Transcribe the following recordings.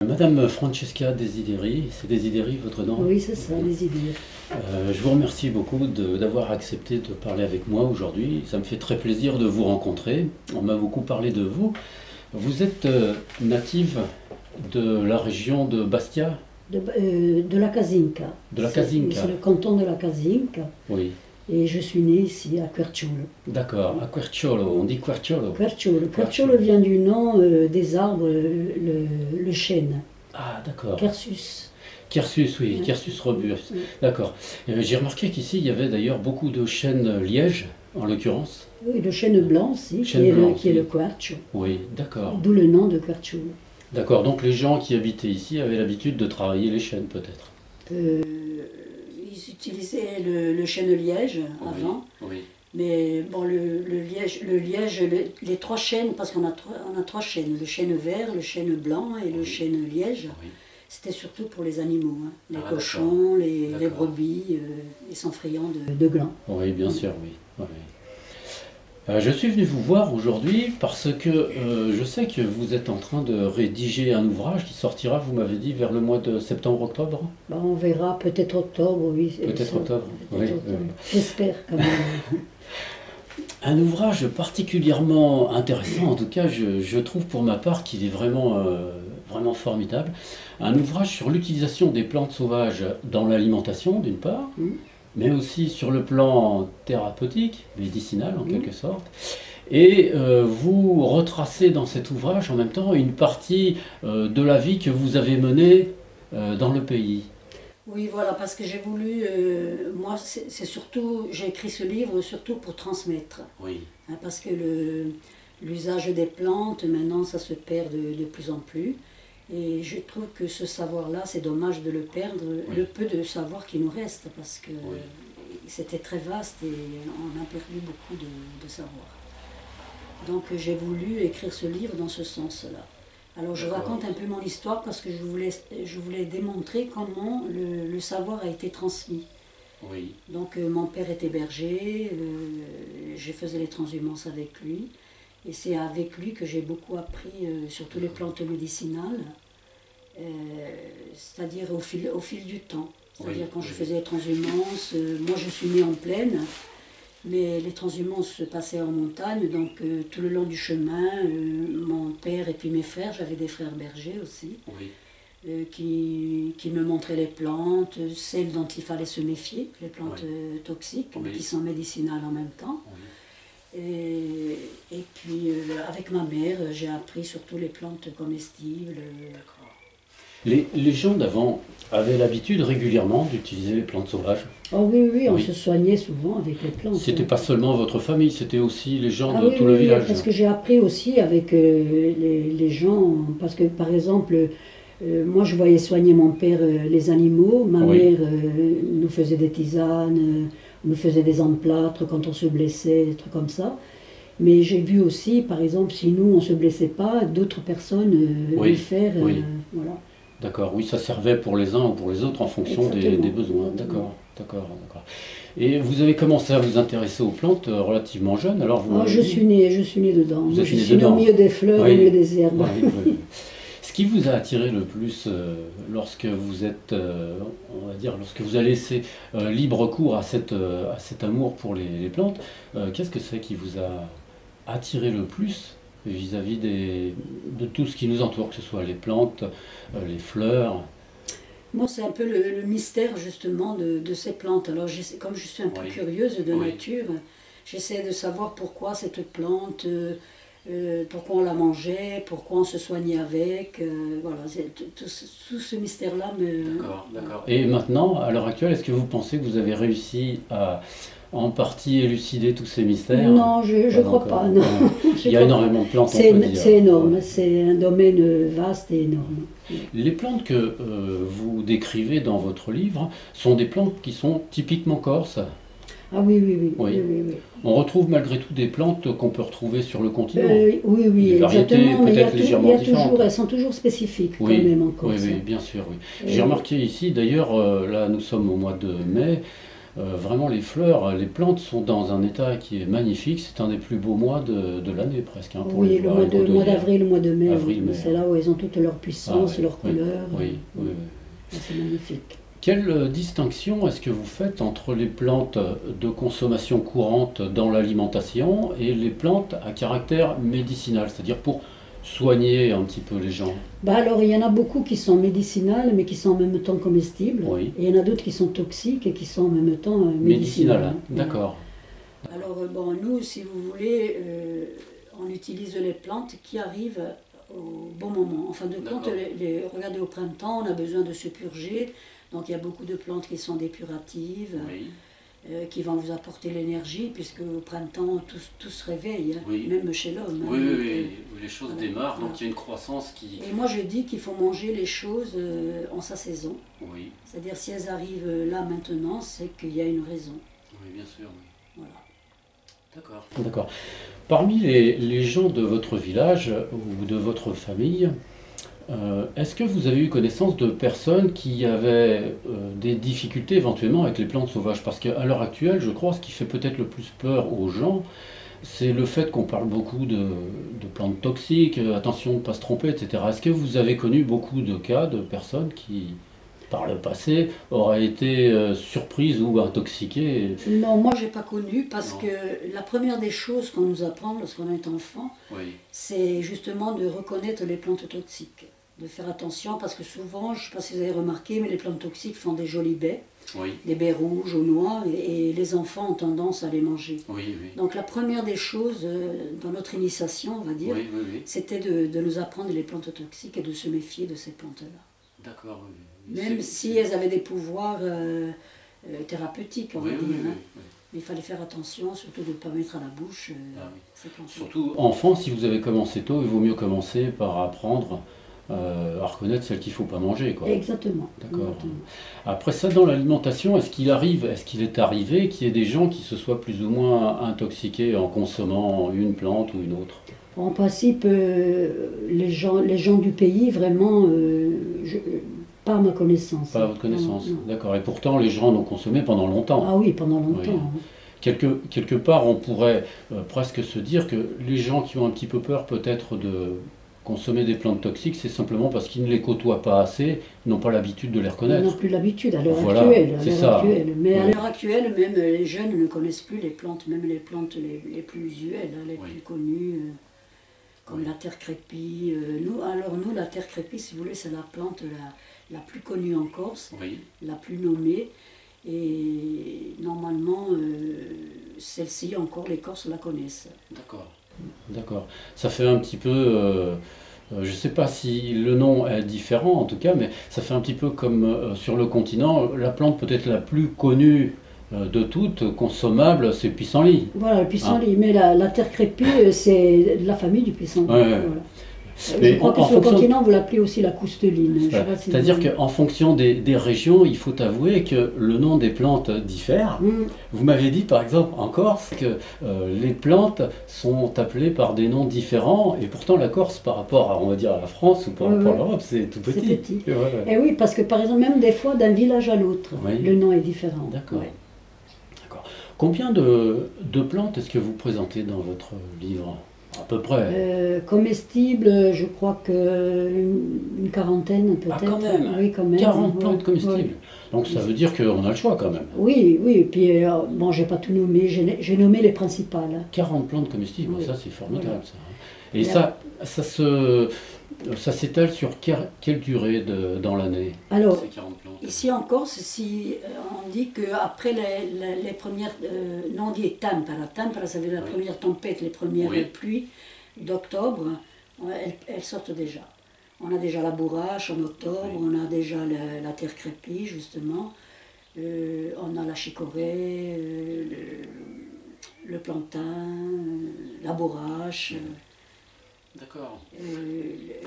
Madame Francesca Desideri, c'est Desideri votre nom? Oui, c'est ça, Desideri. Je vous remercie beaucoup d'avoir accepté de parler avec moi aujourd'hui. Ça me fait très plaisir de vous rencontrer. On m'a beaucoup parlé de vous. Vous êtes native de la région de Bastia? De la Casinca. De la Casinca. C'est le canton de la Casinca. Oui. Et je suis née ici à Querciolo. D'accord, à Querciolo, on dit Querciolo. Querciolo. Querciolo vient du nom des arbres, le chêne. Ah, d'accord. Quercus. Quercus, oui, Quercus robust. D'accord. J'ai remarqué qu'ici, il y avait d'ailleurs beaucoup de chênes liège, en l'occurrence. Oui, le chêne blanc aussi, qui est le quercio. Oui, d'accord. D'où le nom de Querciolo. D'accord, donc les gens qui habitaient ici avaient l'habitude de travailler les chênes, peut-être? Ils utilisaient le chêne liège avant. Oui, oui. Mais bon, le liège, les trois chênes, parce qu'on a trois chênes, le chêne vert, le chêne blanc et le chêne liège, Oui. c'était surtout pour les animaux, hein. Les Ah, cochons, les brebis, ils sont friands de glands. Oui, bien sûr, oui. Oui. Je suis venu vous voir aujourd'hui parce que je sais que vous êtes en train de rédiger un ouvrage qui sortira, vous m'avez dit, vers le mois de septembre-octobre? Ben, on verra, peut-être octobre, oui. Peut-être octobre, oui. J'espère quand même. Un ouvrage particulièrement intéressant, en tout cas je trouve pour ma part qu'il est vraiment, vraiment formidable. Un ouvrage sur l'utilisation des plantes sauvages dans l'alimentation d'une part, mais aussi sur le plan thérapeutique, médicinal en quelque sorte. Et vous retracez dans cet ouvrage en même temps une partie de la vie que vous avez menée dans le pays. Oui, voilà, parce que j'ai voulu, moi, c'est surtout, j'ai écrit ce livre surtout pour transmettre. Oui. Hein, parce que l'usage des plantes, maintenant, ça se perd de plus en plus. Et je trouve que ce savoir-là, c'est dommage de le perdre, le peu de savoir qui nous reste, parce que c'était très vaste et on a perdu beaucoup de savoir. Donc j'ai voulu écrire ce livre dans ce sens-là. Alors je raconte un peu mon histoire parce que je voulais démontrer comment le savoir a été transmis. Oui. Donc mon père était berger, je faisais les transhumances avec lui. Et c'est avec lui que j'ai beaucoup appris sur toutes les plantes médicinales, c'est-à-dire au fil du temps. C'est-à-dire quand je faisais les transhumances, moi je suis née en plaine, mais les transhumances se passaient en montagne, donc tout le long du chemin, mon père et puis mes frères, j'avais des frères bergers aussi, qui me montraient les plantes, celles dont il fallait se méfier, les plantes toxiques, qui sont médicinales en même temps. Et puis avec ma mère, j'ai appris surtout les plantes comestibles. Les gens d'avant avaient l'habitude régulièrement d'utiliser les plantes sauvages? Oh oui, oui, on se soignait souvent avec les plantes. C'était pas seulement votre famille, c'était aussi les gens de oui, tout le village? Parce que j'ai appris aussi avec les gens, parce que par exemple, moi je voyais soigner mon père les animaux, ma mère nous faisait des tisanes, nous faisait des emplâtres quand on se blessait, des trucs comme ça. Mais j'ai vu aussi, par exemple, si nous on ne se blessait pas, d'autres personnes le faire. Voilà. D'accord, oui, ça servait pour les uns ou pour les autres en fonction des besoins. D'accord, d'accord, d'accord. Et vous avez commencé à vous intéresser aux plantes relativement jeune, alors vous... je suis née dedans. Vous êtes je suis née au milieu des fleurs, au milieu des herbes. Ce qui vous a attiré le plus lorsque vous êtes, on va dire, lorsque vous avez laissé libre cours à cet amour pour les plantes, qu'est-ce que c'est qui vous a attiré le plus vis-à-vis de tout ce qui nous entoure, que ce soit les plantes, les fleurs? Moi, c'est un peu le mystère justement de ces plantes. Alors, comme je suis un peu curieuse de nature, j'essaie de savoir pourquoi cette plante, pourquoi on la mangeait, pourquoi on se soignait avec. Voilà, tout ce mystère-là me... D'accord, d'accord. Et maintenant, à l'heure actuelle, est-ce que vous pensez que vous avez réussi à en partie élucider tous ces mystères? Non, je ne crois pas. Non. Il y a énormément de plantes, c'est énorme, c'est un domaine vaste et énorme. Les plantes que vous décrivez dans votre livre sont des plantes qui sont typiquement corses? Ah oui, oui, oui. Oui. Oui, oui, oui. On retrouve malgré tout des plantes qu'on peut retrouver sur le continent. Oui, oui, Des variétés exactement, mais peut-être légèrement différentes. elles sont toujours spécifiques Oui, quand même en oui, Corse. oui, bien sûr, oui. J'ai Euh, remarqué ici, d'ailleurs, là nous sommes au mois de mai, vraiment les fleurs, les plantes sont dans un état qui est magnifique. C'est un des plus beaux mois de l'année presque, hein, pour les oui, voir et les mois recueillir. d'avril, le mois de mai, Avril, oui, mai, c'est hein. là où elles ont toute leur Ah puissance, oui, leur oui, couleur. oui, oui, oui. C'est magnifique. Quelle distinction est-ce que vous faites entre les plantes de consommation courante dans l'alimentation et les plantes à caractère médicinal, c'est-à-dire pour soigner un petit peu les gens? Bah alors, il y en a beaucoup qui sont médicinales, mais qui sont en même temps comestibles. Oui. Et il y en a d'autres qui sont toxiques et qui sont en même temps Médicinal, médicinales. hein, d'accord. Alors, bon, nous, si vous voulez, on utilise les plantes qui arrivent au bon moment. En fin de compte, D'accord. regardez, au printemps, on a besoin de se purger. Donc, il y a beaucoup de plantes qui sont dépuratives, Oui, qui vont vous apporter l'énergie, puisque au printemps, tout se réveille, hein, Oui. même chez l'homme. hein. oui, oui, Donc, oui, les choses voilà, démarrent, donc voilà. il y a une croissance qui... Et moi, je dis qu'il faut manger les choses en sa saison. Oui, C'est-à-dire, si elles arrivent là maintenant, c'est qu'il y a une raison. oui, bien sûr, oui. Voilà. D'accord. D'accord. Parmi les gens de votre village ou de votre famille, est-ce que vous avez eu connaissance de personnes qui avaient des difficultés éventuellement avec les plantes sauvages? Parce qu'à l'heure actuelle, je crois, ce qui fait peut-être le plus peur aux gens, c'est le fait qu'on parle beaucoup de plantes toxiques, attention de ne pas se tromper, etc. Est-ce que vous avez connu beaucoup de cas de personnes qui, par le passé, auraient été surprises ou intoxiquées? Non, moi, j'ai pas connu parce Non. que la première des choses qu'on nous apprend lorsqu'on est enfant, Oui, c'est justement de reconnaître les plantes toxiques. De faire attention parce que souvent, je ne sais pas si vous avez remarqué, mais les plantes toxiques font des jolis baies, oui, des baies rouges ou noires, et les enfants ont tendance à les manger. oui, oui. Donc la première des choses dans notre initiation, on va dire, Oui, oui, oui. c'était de nous apprendre les plantes toxiques et de se méfier de ces plantes-là. D'accord, oui, oui. Même si elles avaient des pouvoirs thérapeutiques, on Oui, va oui, dire. oui, hein. oui. Mais il fallait faire attention, surtout de ne pas mettre à la bouche Ah oui. ces plantes. Surtout enfant, si vous avez commencé tôt, il vaut mieux commencer par apprendre à reconnaître celles qu'il ne faut pas manger, quoi. Exactement. D'accord. Exactement. Après ça, dans l'alimentation, est-ce qu'il est arrivé qu'il y ait des gens qui se soient plus ou moins intoxiqués en consommant une plante ou une autre? En principe, les gens du pays, vraiment, pas à ma connaissance. Pas à votre connaissance. Non, non. D'accord. Et pourtant, les gens en ont consommé pendant longtemps. Ah oui, pendant longtemps. Oui. Quelque part, on pourrait presque se dire que les gens qui ont un petit peu peur peut-être de consommer des plantes toxiques, c'est simplement parce qu'ils ne les côtoient pas assez, ils n'ont pas l'habitude de les Ils reconnaître. n'ont plus l'habitude à l'heure Voilà, actuelle. c'est ça. Mais à Oui. l'heure actuelle, même les jeunes ne connaissent plus les plantes, même les plantes les plus usuelles, hein, les Oui. plus connues, comme Oui. la terre crépie. Nous, la terre crépie, si vous voulez, c'est la plante la plus connue en Corse, Oui, la plus nommée. Et normalement, celle-ci, encore, les Corses la connaissent. d'accord. D'accord. Ça fait un petit peu, je ne sais pas si le nom est différent en tout cas, mais ça fait un petit peu comme sur le continent, la plante peut-être la plus connue de toutes, consommable, c'est le pissenlit. Voilà, le pissenlit. Mais la terre crépie, c'est de la famille du pissenlit. Ouais, ouais. Voilà. Mais Je crois que en sur le fonction- continent, vous l'appelez aussi la cousteline. Je sais Voilà. pas si C'est-à-dire vous- qu'en fonction des régions, il faut avouer que le nom des plantes diffère. Mm. Vous m'avez dit par exemple en Corse que les plantes sont appelées par des noms différents et pourtant la Corse par rapport à, on va dire, à la France ou par Oui, rapport à oui. l'Europe, c'est tout C'est petit. petit. Et voilà. Et oui, parce que par exemple, même des fois, d'un village à l'autre, Oui. le nom est différent. D'accord. Ouais. D'accord. Combien de plantes est-ce que vous présentez dans votre livre? À peu près. Comestibles, je crois une quarantaine peut-être. Ah, quand même. Oui, quand même. 40 Ouais, plantes comestibles. ouais. Donc ça veut dire qu'on a le choix quand même. Oui, oui, et puis bon, j'ai pas tout nommé, j'ai nommé les principales. 40 plantes comestibles, Oui. ça c'est formidable Voilà. ça. Et ça s'étale sur quelle durée dans l'année? Alors, Ces 40 plantes. ici en Corse, si on dit qu'après les premières, non, on dit tempera, tempera, ça veut dire la Oui. première tempête, les premières Oui. pluies d'octobre, elles sortent déjà. On a déjà la bourrache en octobre, Oui. on a déjà la terre crépie, justement, on a la chicorée, le plantain, la bourrache, D'accord.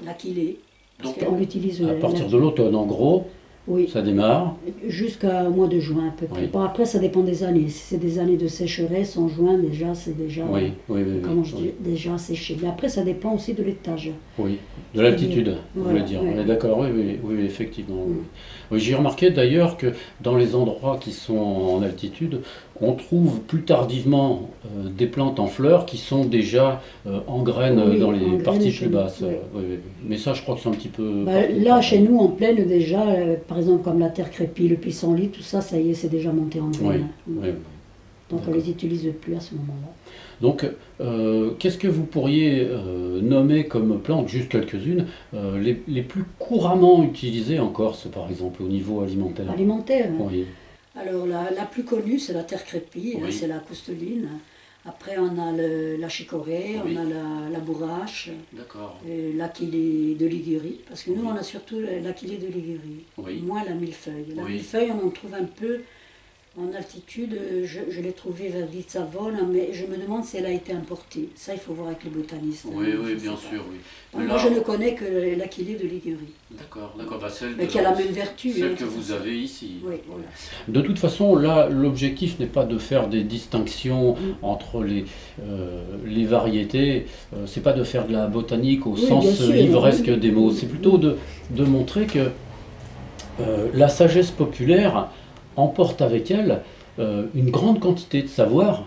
l'aquilée, parce Donc, qu'on l'utilise. à partir de l'automne, en gros, Oui. Ça démarre. Jusqu'au mois de juin à peu près. Oui. Bon, après, ça dépend des années. Si c'est des années de sécheresse, en juin, déjà, c'est déjà, Oui, oui, oui. comment Oui, je oui. dis, déjà séché. Mais après, ça dépend aussi de l'étage. Oui, de l'altitude, vous Voilà, voulez dire. ouais. On est d'accord, oui, oui, oui, effectivement. Oui. Mm. Oui, j'ai remarqué d'ailleurs que dans les endroits qui sont en altitude, on trouve plus tardivement des plantes en fleurs qui sont déjà en graines Oui, dans en les graines parties chez plus nous, basses. oui. Oui, oui. Mais ça, je crois que c'est un petit peu Bah, partout là, pareil. chez nous, en plaine, déjà, par exemple, comme la terre crépie, le pissenlit, tout ça, ça y est, c'est déjà monté en Oui, graines. oui, oui. Donc, on D'accord. les utilise plus à ce moment-là. Donc, qu'est-ce que vous pourriez nommer comme plantes, juste quelques-unes, les plus couramment utilisées en Corse, par exemple, au niveau alimentaire? Alimentaire. Oui, Alors, la plus connue, c'est la terre crépie, oui, c'est la cousteline. Après, on a la chicorée, oui. on a la bourrache, D'accord. l'aquilée de Ligurie, parce que nous, Oui. on a surtout l'aquilée de Ligurie, Oui. moins la millefeuille. La Oui. millefeuille, on en trouve un peu en altitude, je l'ai trouvée vers Vitsavone, mais je me demande si elle a été importée. Ça, il faut voir avec les botanistes. Oui, hein, oui, je sais bien pas. sûr, oui. Bon, Mais moi, là, je ne connais que l'aquilée de Ligurie, d'accord, d'accord, bah celle, mais qui a la même vertu. celle hein, que de vous toute façon. avez ici. Oui, voilà. De toute façon, là, l'objectif n'est pas de faire des distinctions Mm. entre les variétés, c'est pas de faire de la botanique au Oui, sens bien sûr, livresque oui. des mots, c'est plutôt de montrer que la sagesse populaire emporte avec elle une grande quantité de savoir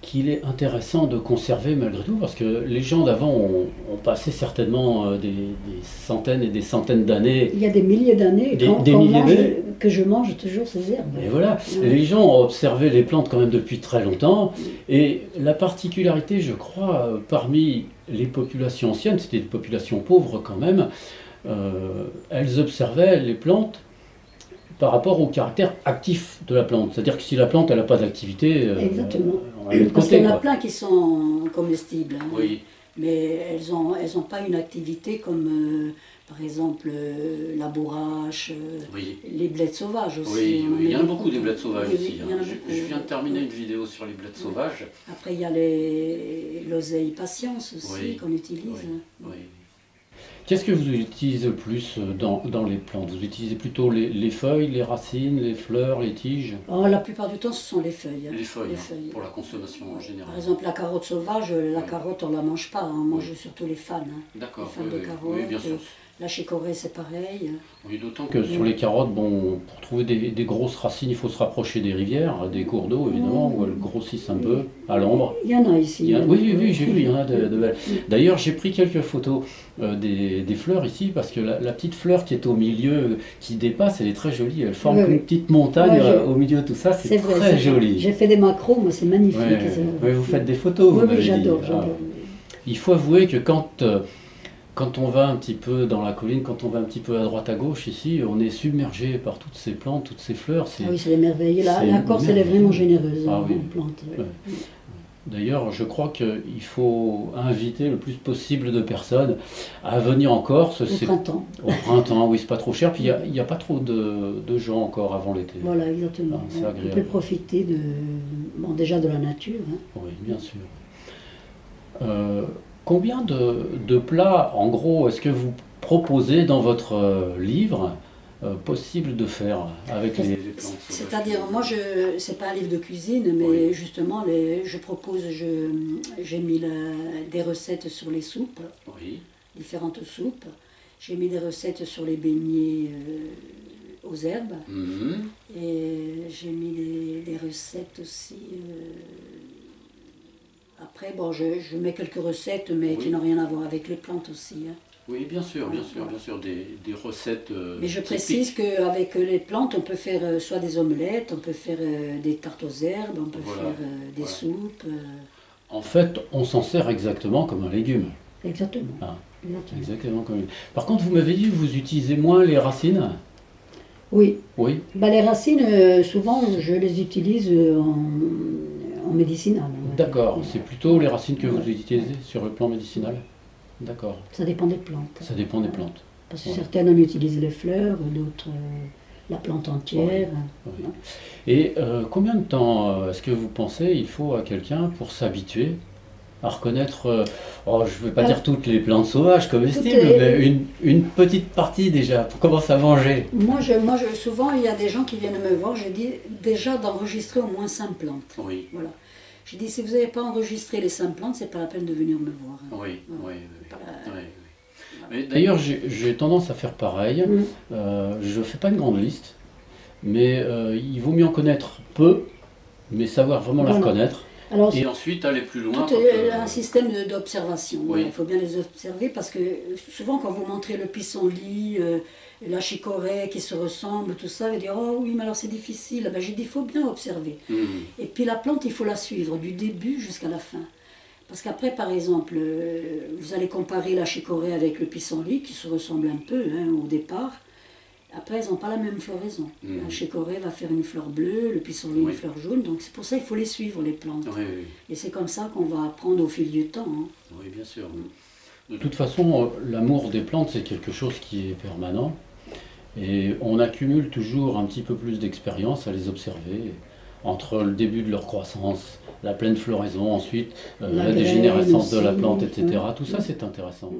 qu'il est intéressant de conserver malgré tout, parce que les gens d'avant ont passé certainement des centaines et des centaines d'années. Il y a des milliers d'années Des milliers d'années. que je mange toujours ces herbes. Et voilà, Ouais. les gens ont observé les plantes quand même depuis très longtemps, et la particularité, je crois, parmi les populations anciennes, c'était des populations pauvres quand même, elles observaient les plantes par rapport au caractère actif de la plante. C'est-à-dire que si la plante elle n'a pas d'activité, Exactement. on la met de Parce côté. qu'il y en a Quoi. plein qui sont comestibles, hein, Oui, mais elles ont pas une activité comme, par exemple, la bourrache, oui. les bleds sauvages aussi. Oui, on en oui, il y en a met beaucoup des bleds sauvages Oui, ici. oui, il y en a Je beaucoup. viens de terminer une vidéo sur les bleds sauvages. Après, il y a l'oseille patience aussi Oui, qu'on utilise. oui, oui. Qu'est-ce que vous utilisez le plus dans les plantes? Vous utilisez plutôt les feuilles, les racines, les fleurs, les tiges? Oh, la plupart du temps, ce sont les feuilles. Les feuilles, Les hein, feuilles. pour la consommation en général. Par exemple, la carotte sauvage, la Oui. carotte, on la mange pas, on mange Oui. surtout les fans. Hein. D'accord, Les fans oui, de oui, carotte. oui, bien sûr. La chicorée, c'est pareil. Oui, d'autant que sur les carottes, bon, pour trouver des grosses racines, il faut se rapprocher des rivières, des cours d'eau évidemment, où elles grossissent un peu à l'ombre. Il y en a ici. Oui, oui, oui, j'ai vu, il y en a de belles. D'ailleurs, j'ai pris quelques photos des fleurs ici, parce que la petite fleur qui est au milieu, qui dépasse, elle est très jolie. Elle forme Oui, comme oui. une petite montagne Ouais, au milieu de tout ça, c'est vrai, très c'est joli. vrai. J'ai fait des macros, moi, c'est magnifique. Ouais, ça. ouais, vous faites des photos, vous Oui, m'avez oui, j'adore, dit. j'adore. Il faut avouer que quand on va un petit peu dans la colline, quand on va un petit peu à droite à gauche ici, on est submergé par toutes ces plantes, toutes ces fleurs. Ah oui, c'est des merveilles. La c'est Corse, elle est merveilleux. vraiment généreuse Ah oui. en plantes. Ouais. D'ailleurs, je crois qu'il faut inviter le plus possible de personnes à venir en Corse. Au printemps. Au printemps, oui, c'est pas trop cher. Puis il n'y a pas trop de gens encore avant l'été. Voilà, exactement. Ah, c'est On agréable. peut profiter déjà de la nature. Hein. Oui, bien sûr. Combien de plats, en gros, est-ce que vous proposez dans votre livre possible de faire avec les plantes sauvages? C'est-à-dire, moi, c'est pas un livre de cuisine, mais Oui. justement, j'ai mis des recettes sur les soupes, Oui, différentes soupes. J'ai mis des recettes sur les beignets aux herbes. mhm, Et j'ai mis des recettes aussi. Après, bon, je mets quelques recettes, mais Oui. qui n'ont rien à voir avec les plantes aussi. Hein. oui, bien sûr, bien sûr, bien sûr, des recettes Mais je typiques. précise qu'avec les plantes, on peut faire soit des omelettes, on peut faire des tartes aux herbes, on peut Voilà, faire des voilà. soupes. En fait, on s'en sert exactement comme un légume. Exactement. Ah. Exactement. Exactement comme une. Par contre, vous m'avez dit que vous utilisez moins les racines? Oui. Oui, Bah, les racines, souvent, je les utilise en médicinal. on va dire. d'accord. C'est plutôt les racines que vous utilisez sur le plan médicinal? D'accord. Ça dépend des plantes. Ça dépend des plantes. Parce que Ouais. certaines, on utilise les fleurs, d'autres, la plante entière. Oui. Et combien de temps est-ce que vous pensez il faut à quelqu'un pour s'habituer à reconnaître, je ne vais pas Alors, dire toutes les plantes sauvages comestibles, toutes mais une petite partie déjà, pour commencer à manger. souvent, il y a des gens qui viennent me voir, je dis déjà d'enregistrer au moins 5 plantes. Oui, Voilà. Je dis, si vous n'avez pas enregistré les 5 plantes, c'est pas la peine de venir me voir, hein. oui, Voilà. oui, C'est pas oui. la- Oui, oui. Mais d'ailleurs, j'ai tendance à faire pareil. Mm. Je ne fais pas une grande liste, mais il vaut mieux en connaître peu, mais savoir vraiment la Voilà. reconnaître. Alors, Et ensuite aller plus loin. tout est un système d'observation. Oui. Voilà, il faut bien les observer parce que souvent, quand vous montrez le pissenlit, la chicorée qui se ressemblent, tout ça, vous dire oh oui, mais alors c'est difficile. Ben, j'ai dit il faut bien observer. Et puis la plante, il faut la suivre du début jusqu'à la fin. Parce qu'après, par exemple, vous allez comparer la chicorée avec le pissenlit qui se ressemblent un peu hein, au départ. Après, ils n'ont pas la même floraison. La chicorée va faire une fleur bleue, le pissenlit une fleur jaune. Donc c'est pour ça qu'il faut les suivre, les plantes. Oui, oui. Et c'est comme ça qu'on va apprendre au fil du temps, hein. Oui, bien sûr. De toute façon, l'amour des plantes, c'est quelque chose qui est permanent. Et on accumule toujours un petit peu plus d'expérience à les observer. Entre le début de leur croissance, la pleine floraison, ensuite La la graine dégénérescence de la aussi, plante, etc. ouais. Tout ça, c'est intéressant.